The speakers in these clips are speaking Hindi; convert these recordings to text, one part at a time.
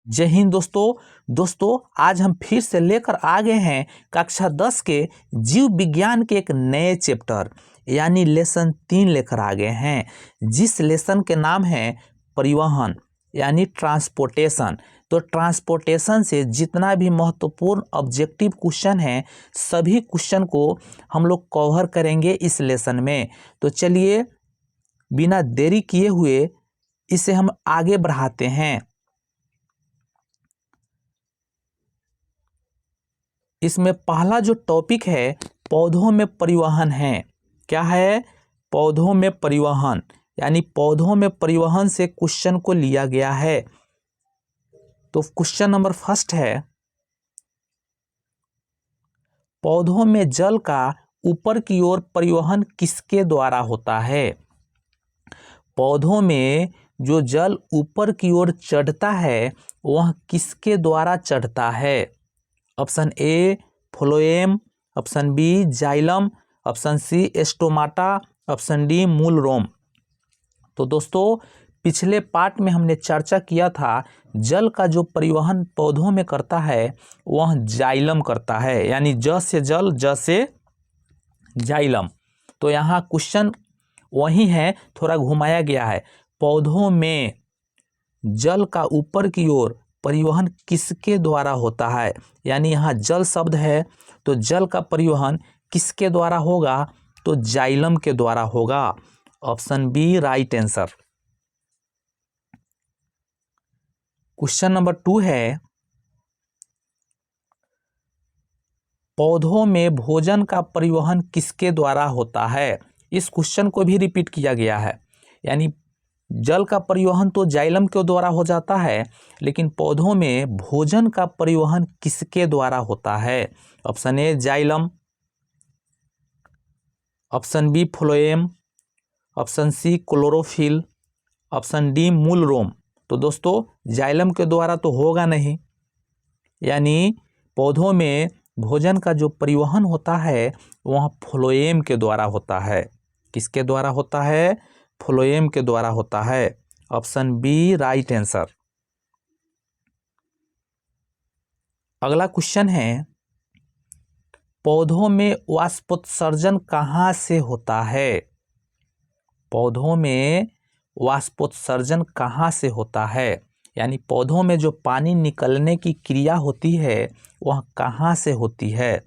जय हिंद दोस्तों आज हम फिर से लेकर आ गए हैं कक्षा 10 के जीव विज्ञान के एक नए चैप्टर यानी लेसन 3 लेकर आ गए हैं जिस लेसन के नाम है परिवहन यानी ट्रांसपोर्टेशन। तो ट्रांसपोर्टेशन से जितना भी महत्वपूर्ण ऑब्जेक्टिव क्वेश्चन है सभी क्वेश्चन को हम लोग कवर करेंगे इस लेसन में। तो चलिए बिना देरी किए हुए इसे हम आगे बढ़ाते हैं। इसमें पहला जो टॉपिक है पौधों में परिवहन है। क्या है? पौधों में परिवहन यानी पौधों में परिवहन से क्वेश्चन को लिया गया है। तो क्वेश्चन नंबर फर्स्ट है, पौधों में जल का ऊपर की ओर परिवहन किसके द्वारा होता है? पौधों में जो जल ऊपर की ओर चढ़ता है वह किसके द्वारा चढ़ता है? Option A phloem, option B xylem, option C stomata, option D मूल रोम। तो दोस्तों पिछले पार्ट में हमने चर्चा किया था जल का जो परिवहन पौधों में करता है वह जाइलम करता है यानी ज से जल ज से जाइलम। तो यहाँ क्वेश्चन वही है, थोड़ा घुमाया गया है। पौधों में जल का ऊपर की ओर परिवहन किसके द्वारा होता है यानी यहाँ जल शब्द है तो जल का परिवहन किसके द्वारा होगा? तो जाइलम के द्वारा होगा। Option B right answer. Question number 2 है, पौधों में भोजन का परिवहन किसके द्वारा होता है? इस क्वेश्चन को भी रिपीट किया गया है यानी जल का परिवहन तो जाइलम के द्वारा हो जाता है लेकिन पौधों में भोजन का परिवहन किसके द्वारा होता है? Option A xylem, option B phloem, option C chlorophyll, option D मूल रोम। तो दोस्तों जाइलम के द्वारा तो होगा नहीं यानी पौधों में भोजन का जो परिवहन होता है वह फ्लोएम के द्वारा होता है। किसके द्वारा होता है? फ्लोएम के द्वारा होता है। Option B right answer. अगला क्वेश्चन है, पौधों में वाष्पोत्सर्जन कहाँ से होता है? पौधों में वाष्पोत्सर्जन कहाँ से होता है यानी पौधों में जो पानी निकलने की क्रिया होती है वह कहाँ से होती है?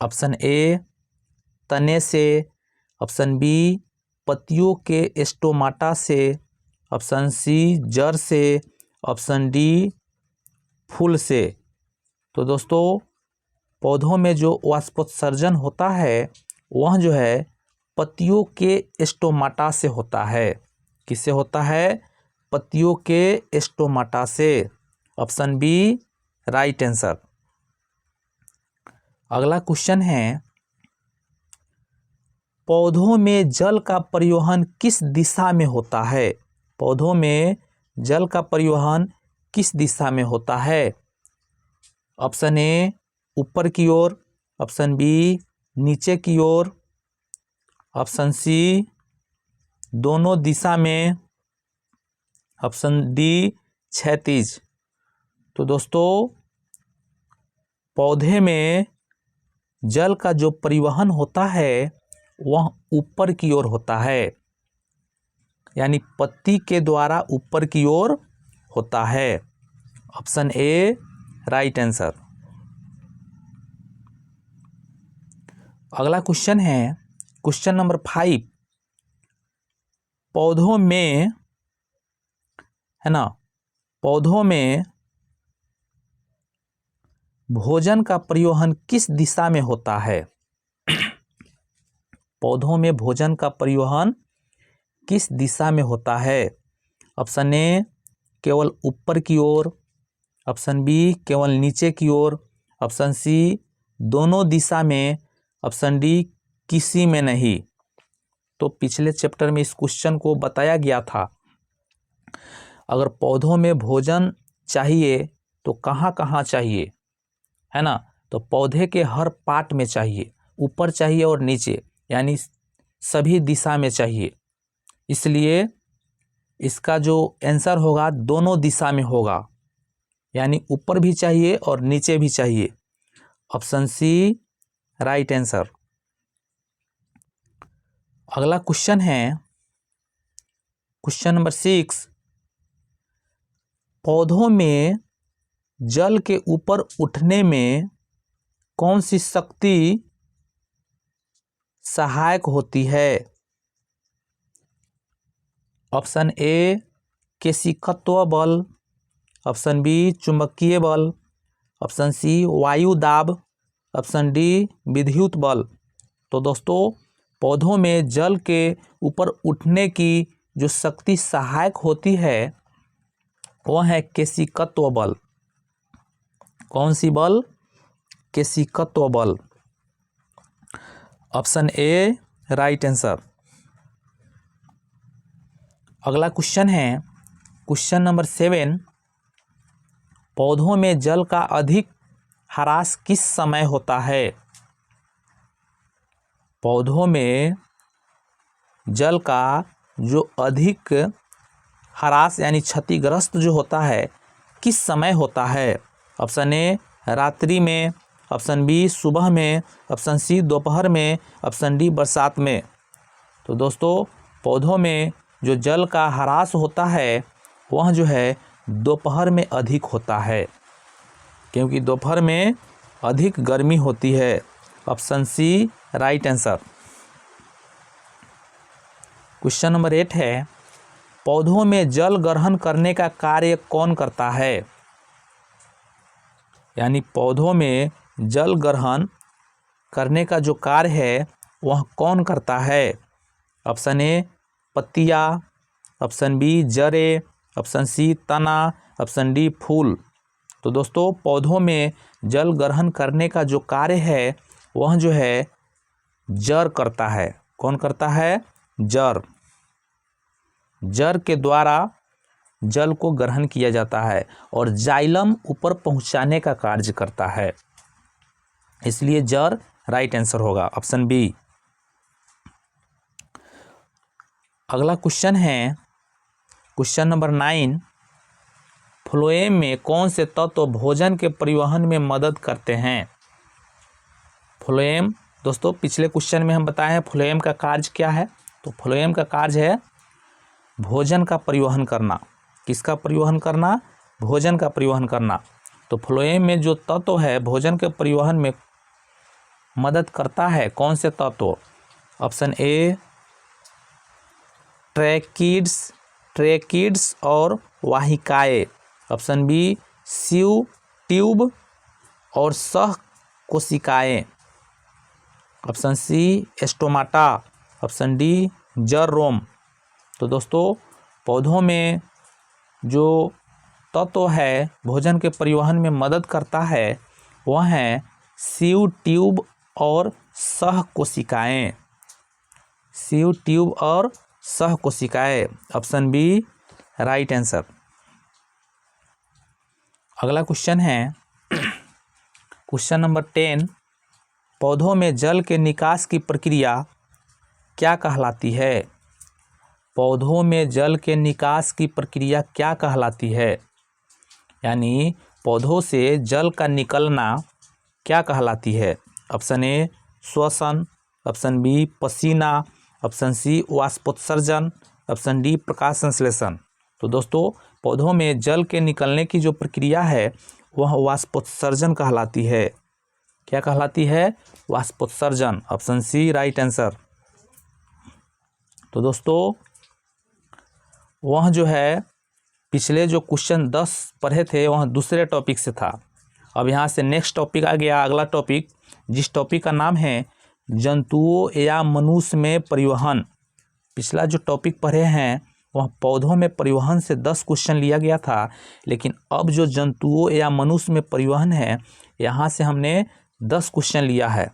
ऑप्शन ए तने से, ऑप्शन बी पत्तियों के स्टोमाटा से, ऑप्शन सी जड़ से, ऑप्शन डी फूल से। तो दोस्तों पौधों में जो वाष्पोत्सर्जन होता है वह जो है पत्तियों के स्टोमाटा से होता है। किससे होता है? पत्तियों के स्टोमाटा से। Option B right answer. अगला क्वेश्चन है, पौधों में जल का परिवहन किस दिशा में होता है? पौधों में जल का परिवहन किस दिशा में होता है? ऑप्शन ए ऊपर की ओर, ऑप्शन बी नीचे की ओर, ऑप्शन सी दोनों दिशा में, ऑप्शन डी क्षैतिज। तो दोस्तों पौधे में जल का जो परिवहन होता है वह ऊपर की ओर होता है यानी पत्ती के द्वारा ऊपर की ओर होता है। ऑप्शन ए राइट आंसर। अगला क्वेश्चन है क्वेश्चन नंबर 5, पौधों में है ना, पौधों में भोजन का परिवहन किस दिशा में होता है? पौधों में भोजन का परिवहन किस दिशा में होता है? ऑप्शन ए केवल ऊपर की ओर, ऑप्शन बी केवल नीचे की ओर, ऑप्शन सी दोनों दिशा में, ऑप्शन डी किसी में नहीं। तो पिछले चैप्टर में इस क्वेश्चन को बताया गया था। अगर पौधों में भोजन चाहिए तो कहाँ कहाँ चाहिए, है ना? तो पौधे के हर पार्ट में चाहिए, ऊपर चाहिए और नीचे यानी सभी दिशा में चाहिए। इसलिए इसका जो आंसर होगा दोनों दिशा में होगा। यानी ऊपर भी चाहिए और नीचे भी चाहिए। Option C right answer. अगला क्वेश्चन है क्वेश्चन नंबर 6। पौधों में जल के ऊपर उठने में कौन सी शक्ति सहायक होती है? ऑप्शन ए केशिकत्व बल, ऑप्शन बी चुंबकीय बल, ऑप्शन सी वायु दाब, ऑप्शन डी विद्युत बल। तो दोस्तों पौधों में जल के ऊपर उठने की जो शक्ति सहायक होती है वह है केशिकत्व बल। कौन सी बल? केशिकत्व बल। Option A right answer. अगला क्वेश्चन है क्वेश्चन नंबर 7। पौधों में जल का अधिक ह्रास किस समय होता है? पौधों में जल का जो अधिक ह्रास यानी क्षतिग्रस्त जो होता है किस समय होता है? ऑप्शन ए रात्रि में, ऑप्शन बी सुबह में, ऑप्शन सी दोपहर में, ऑप्शन डी बरसात में। तो दोस्तों पौधों में जो जल का ह्रास होता है वह जो है दोपहर में अधिक होता है, क्योंकि दोपहर में अधिक गर्मी होती है। Option C right answer. Question number 8 है पौधों में जल ग्रहण करने का कार्य कौन करता है? यानी पौधों में जल ग्रहण करने का जो कार्य है वह कौन करता है? ऑप्शन ए पत्तियाँ, ऑप्शन बी जड़ें, ऑप्शन सी तना, ऑप्शन डी फूल। तो दोस्तों पौधों में जल ग्रहण करने का जो कार्य है वह जो है जड़ करता है। कौन करता है? जड़। जड़ के द्वारा जल को ग्रहण किया जाता है और जाइलम ऊपर पहुंचाने का कार्य करता है, इसलिए जड़ राइट आंसर होगा, ऑप्शन बी। अगला क्वेश्चन है क्वेश्चन नंबर 9। फ्लोएम में कौन से तत्व भोजन के परिवहन में मदद करते हैं? फ्लोएम दोस्तों पिछले क्वेश्चन में हम बताए हैं फ्लोएम का कार्य क्या है। तो फ्लोएम का कार्य है भोजन का परिवहन करना। किसका परिवहन करना? भोजन का परिवहन करना। तो फ्लोएम में जो तत्व है भोजन के परिवहन में मदद करता है, कौन से तत्व? ऑप्शन ए ट्रैकिड्स और वाहिकाएं, ऑप्शन बी सीव ट्यूब और सह कोशिकाएं, option C stomata, option D जड़ रोम। तो दोस्तों पौधों में जो तत्व है भोजन के परिवहन में मदद करता है वह है सीव ट्यूब और सह कोशिकाएं। सीव ट्यूब और सह कोशिकाएं, ऑप्शन बी राइट आंसर। अगला क्वेश्चन है क्वेश्चन नंबर 10। पौधों में जल के निकास की प्रक्रिया क्या कहलाती है? पौधों में जल के निकास की प्रक्रिया क्या कहलाती है? यानी पौधों से जल का निकलना क्या कहलाती है? ऑप्शन ए श्वसन, ऑप्शन बी पसीना, ऑप्शन सी वाष्पोत्सर्जन, ऑप्शन डी प्रकाश संश्लेषण। तो दोस्तों पौधों में जल के निकलने की जो प्रक्रिया है वह वाष्पोत्सर्जन कहलाती है। क्या कहलाती है? वाष्पोत्सर्जन, ऑप्शन सी राइट आंसर। तो दोस्तों वह जो है पिछले जो क्वेश्चन 10 पढ़े थे वह दूसरे टॉपिक से था। अब यहाँ से नेक्स्ट टॉपिक आ गया, अगला टॉपिक, जिस टॉपिक का नाम है जंतुओं या मनुष्य में परिवहन। पिछला जो टॉपिक पढ़े हैं वह पौधों में परिवहन से 10 क्वेश्चन लिया गया था, लेकिन अब जो जंतुओं या मनुष्य में परिवहन है यहाँ से हमने 10 क्वेश्चन लिया है।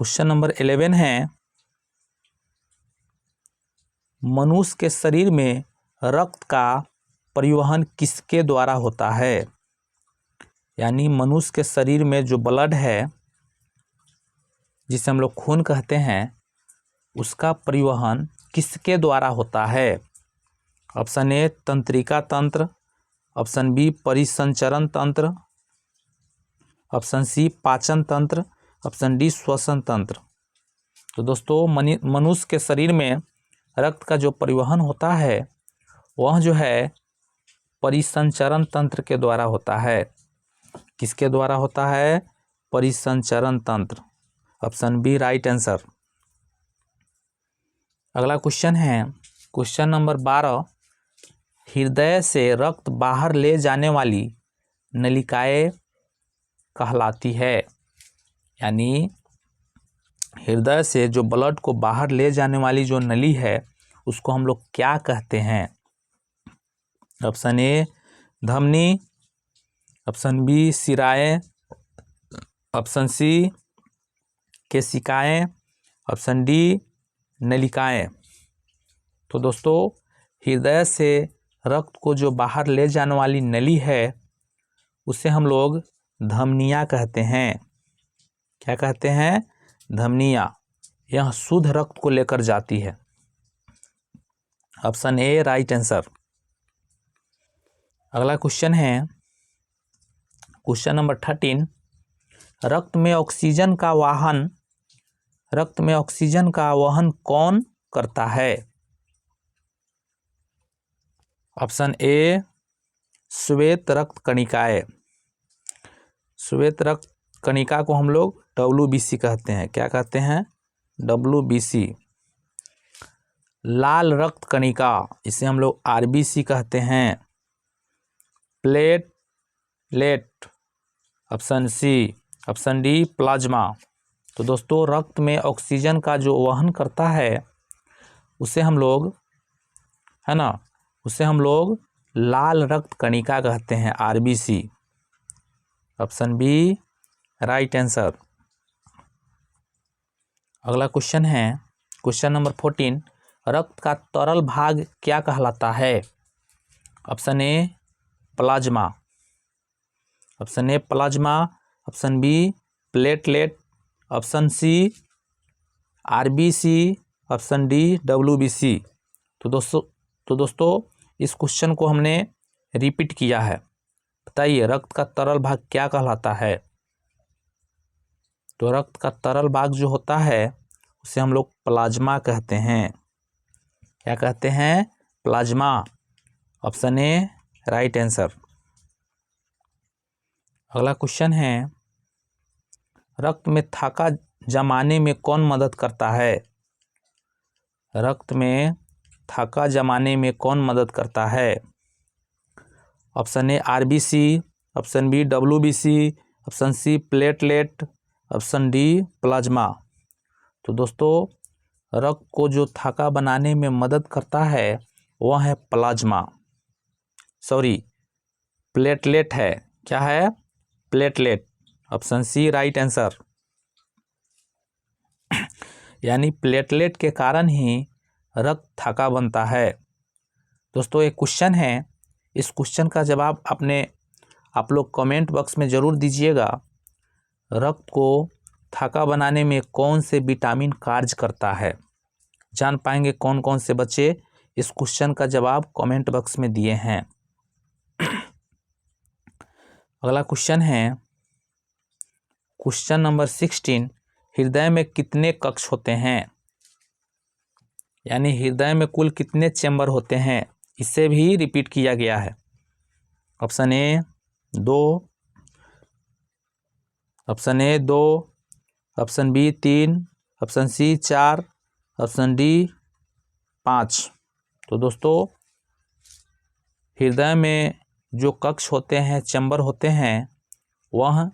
क्वेश्चन नंबर 11 है मनुष्य के शरीर में रक्त का परिवहन किसके द्वारा होता है? यानी मनुष्य के शरीर में जो ब्लड है जिसे हम लोग खून कहते हैं उसका परिवहन किसके द्वारा होता है? ऑप्शन ए तंत्रिका तंत्र, ऑप्शन बी परिसंचरण तंत्र, ऑप्शन सी पाचन तंत्र, ऑप्शन डी श्वसन तंत्र। तो दोस्तों मनुष्य के शरीर में रक्त का जो परिवहन होता है वह जो है परिसंचरण तंत्र के द्वारा होता है। किसके द्वारा होता है? परिसंचरण तंत्र। Option B right answer. अगला क्वेश्चन है क्वेश्चन नंबर 12। हृदय से रक्त बाहर ले जाने वाली नलिकाएं कहलाती है। यानी हृदय से जो ब्लड को बाहर ले जाने वाली जो नली है उसको हम लोग क्या कहते हैं? ऑप्शन ए धमनी, ऑप्शन बी शिराएं, ऑप्शन सी केशिकाएं, ऑप्शन डी नलिकाएं। तो दोस्तों हृदय से रक्त को जो बाहर ले जाने वाली नली है उसे हम लोग धमनियां कहते हैं। क्या कहते हैं? धमनियां। यह शुद्ध रक्त को लेकर जाती है। ऑप्शन ए राइट आंसर। अगला क्वेश्चन है क्वेश्चन नंबर 13। रक्त में ऑक्सीजन का वहन कौन करता है? ऑप्शन ए श्वेत रक्त कणिकाएं। श्वेत रक्त कणिका को हम लोग WBC कहते हैं। क्या कहते हैं? WBC। लाल रक्त कणिका इसे हम लोग RBC कहते हैं। Platelet, option C, option D plasma. तो दोस्तों रक्त में ऑक्सीजन का जो वहन करता है उसे हम लोग लाल रक्त कणिका कहते हैं, RBC। Option B right answer. अगला क्वेश्चन है क्वेश्चन नंबर 14। रक्त का तरल भाग क्या कहलाता है? Option A plasma, option A plasma, option B platelet, option C RBC, option D WBC। तो दोस्तों इस क्वेश्चन को हमने रिपीट किया है। बताइए रक्त का तरल भाग क्या कहलाता है? तो रक्त का तरल भाग जो होता है उसे हम लोग प्लाज्मा कहते हैं। क्या कहते हैं? प्लाज्मा। ऑप्शन ए राइट आंसर। अगला क्वेश्चन है रक्त में थाका जमाने में कौन मदद करता है? रक्त में थाका जमाने में कौन मदद करता है? Option A RBC, option B WBC, option C platelet, option D plasma. तो दोस्तों रक्त को जो थाका बनाने में मदद करता है वह है प्लाज्मा, प्लेटलेट है। क्या है? Platelet. Option C right answer. यानी प्लेटलेट के कारण ही रक्त थाका बनता है। दोस्तों एक क्वेश्चन है, इस क्वेश्चन का जवाब आप लोग कमेंट बॉक्स में ज़रूर दीजिएगा। रक्त को थाका बनाने में कौन से विटामिन कार्य करता है? जान पाएंगे कौन कौन से बच्चे इस क्वेश्चन का जवाब कमेंट बॉक्स में दिए हैं। अगला क्वेश्चन है क्वेश्चन नंबर 16। हृदय में कितने कक्ष होते हैं? यानी हृदय में कुल कितने चैम्बर होते हैं? इसे भी रिपीट किया गया है। Option A 2, option B 3, option C 4, option D 5। तो दोस्तों हृदय में जो कक्ष होते हैं, चैम्बर होते हैं, वह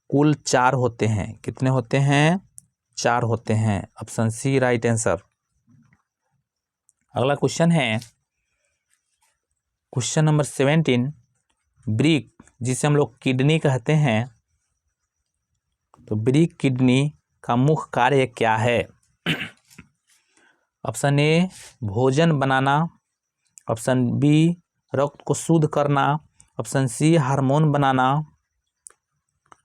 कुल 4 होते हैं। कितने होते हैं? 4 होते हैं। Option C right answer. अगला क्वेश्चन है क्वेश्चन नंबर 17। ब्रीक जिसे हम लोग किडनी कहते हैं, तो ब्रीक किडनी का मुख्य कार्य क्या है? ऑप्शन ए भोजन बनाना, ऑप्शन बी रक्त को शुद्ध करना, ऑप्शन सी हार्मोन बनाना,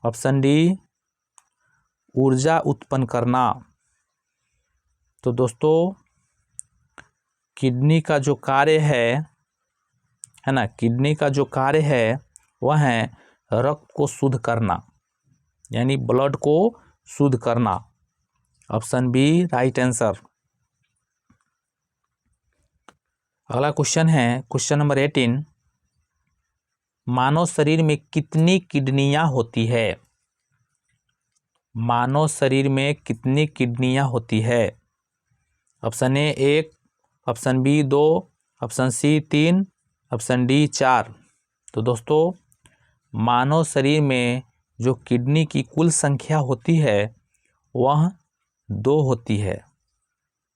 ऑप्शन डी ऊर्जा उत्पन्न करना। तो दोस्तों किडनी का जो कार्य है है ना। किडनी का जो कार्य है वह है रक्त को शुद्ध करना, यानी ब्लड को शुद्ध करना। Option B right answer. अगला क्वेश्चन है क्वेश्चन नंबर 18। मानव शरीर में कितनी किडनियां होती है? मानव शरीर में कितनी किडनियां होती है? Option A 1, option B 2, option C 3, option D 4। तो दोस्तों मानव शरीर में जो किडनी की कुल संख्या होती है वह 2 होती है।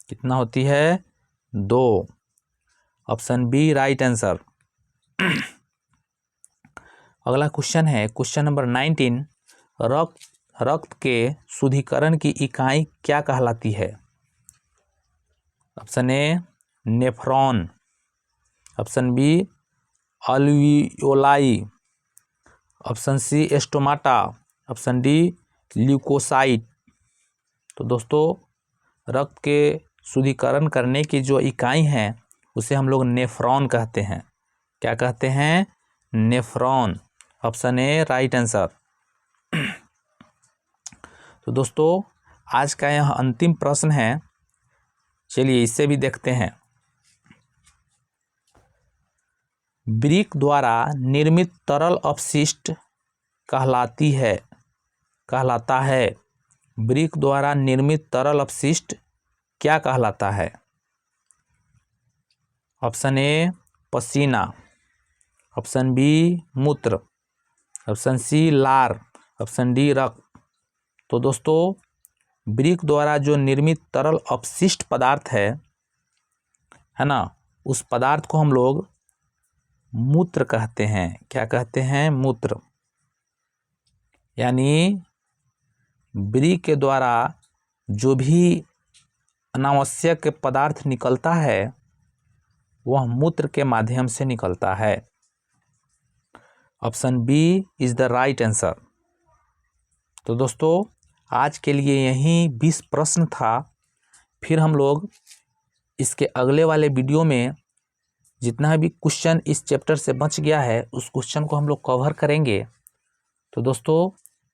कितना होती है? 2। Option B right answer. अगला क्वेश्चन है क्वेश्चन नंबर 19। रक्त के शुद्धिकरण की इकाई क्या कहलाती है? Option A nephron, option B alveoli, option C stomata, option D leucocyte. तो दोस्तों रक्त के शुद्धिकरण करने की जो इकाई है उसे हम लोग नेफ्रॉन कहते हैं। क्या कहते हैं? Nephron. Option A right answer. तो दोस्तों आज का यह अंतिम प्रश्न है, चलिए इसे भी देखते हैं। ब्रिक द्वारा निर्मित तरल अपशिष्ट कहलाता है। ब्रिक द्वारा निर्मित तरल अपशिष्ट क्या कहलाता है? ऑप्शन ए पसीना, ऑप्शन बी मूत्र, ऑप्शन सी लार, ऑप्शन डी रक्त। तो दोस्तों ब्रिक द्वारा जो निर्मित तरल अपशिष्ट पदार्थ है ना, उस पदार्थ को हम लोग मूत्र कहते हैं। क्या कहते हैं? मूत्र। यानी ब्रिक के द्वारा जो भी अनावश्यक पदार्थ निकलता है वह मूत्र के माध्यम से निकलता है। Option B is the right answer. तो दोस्तों आज के लिए यही 20 प्रश्न था। फिर हम लोग इसके अगले वाले वीडियो में जितना भी क्वेश्चन इस चैप्टर से बच गया है उस क्वेश्चन को हम लोग कवर करेंगे। तो दोस्तों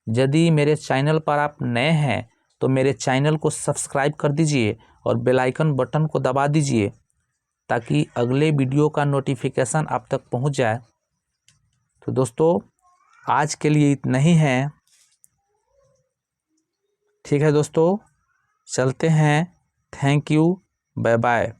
यदि मेरे चैनल पर आप नए हैं तो मेरे चैनल को सब्सक्राइब कर दीजिए और बेल आइकन बटन को दबा दीजिए ताकि अगले वीडियो का नोटिफिकेशन आप तक पहुंच जाए। तो दोस्तों आज के लिए इतना ही है। ठीक है दोस्तों, चलते हैं। Thank you, bye bye.